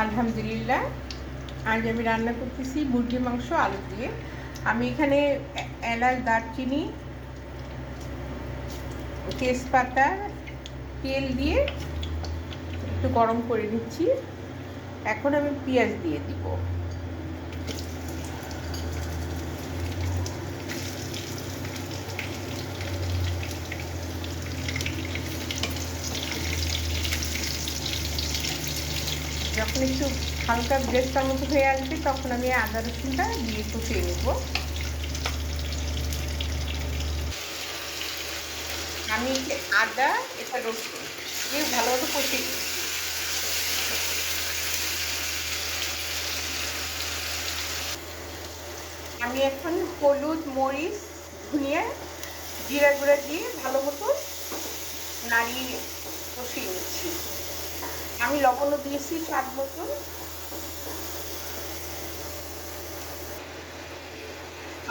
আলহামদুলিল্লাহ, আজ আমি রান্না করতেছি মুরগির মাংস আলু দিয়ে। আমি এখানে এলাচ, দারচিনি, তেজপাতা, তেল দিয়ে একটু গরম করে নিচ্ছি। এখন আমি পেঁয়াজ দিয়ে দিব। যখন একটু হালকা ব্রেস্তার মতো হয়ে আসবে তখন আমি আদা রসুনটা দিয়ে কষিয়ে নেব। আমি আদা, এটা রসুন দিয়ে ভালোভাবে কষিয়ে নিচ্ছি। আমি এখন হলুদ, মরিচ, ধনিয়া, জিরা গুঁড়া দিয়ে ভালো মতো নাড়িয়ে কষিয়ে নিচ্ছি। আমি লবণও দিয়েছি স্বাদ মতন।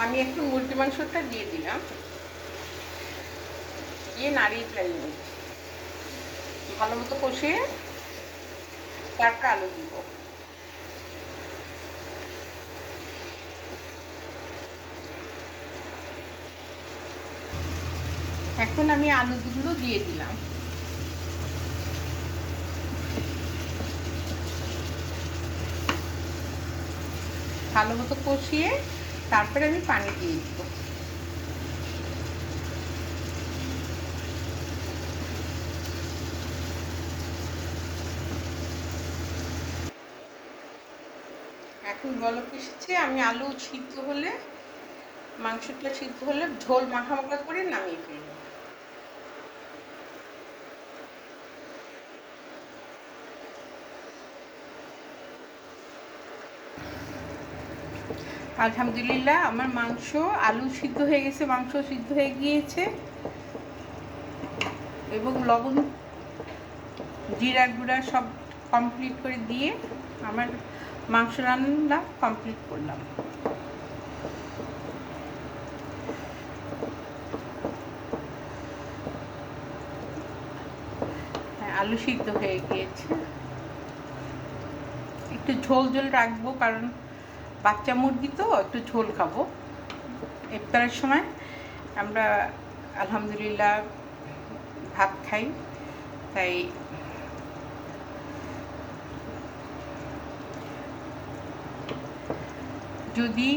আমি একটু মুরগি মাংসটা দিয়ে দিলাম, দিয়ে নাড়িয়ে চালিয়ে নিচ্ছি। ভালো মতো কষিয়ে চারটা আলু দিব। এখন আমি আলুগুলো দিয়ে দিলাম। ভালো মতো কষিয়ে তারপরে আমি পানি দিয়ে দিব। এখন বলক এসেছে, আমি আলু সিদ্ধ হলে, মাংসটা সিদ্ধ হলে ঝোল মাখা মাখা করে নামিয়ে ফেলব। আলহামদুলিল্লাহ, আমার মাংস আলু সিদ্ধ হয়ে গেছে, মাংস সিদ্ধ হয়ে গিয়েছে এবং লবণ, জিরা গুঁড়া সব কমপ্লিট করে দিয়ে আমার মাংস রান্না কমপ্লিট করলাম। হ্যাঁ, আলু সিদ্ধ হয়ে গিয়েছে। একটু ঝোল ঝোল রাখবো, কারণ বাচ্চা মুরগি তো একটু ঝোল খাবো। ইফতারের সময় আমরা আলহামদুলিল্লাহ ভাত খাই, তাই যদি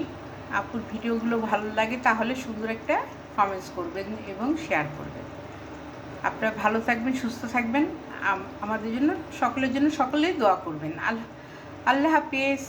আপুর ভিডিওগুলো ভালো লাগে তাহলে সুন্দর একটা কমেন্টস করবেন এবং শেয়ার করবেন। আপনারা ভালো থাকবেন, সুস্থ থাকবেন, আমাদের জন্য, সকলের জন্য সকলেই দোয়া করবেন। আল্লাহ হাফেজ।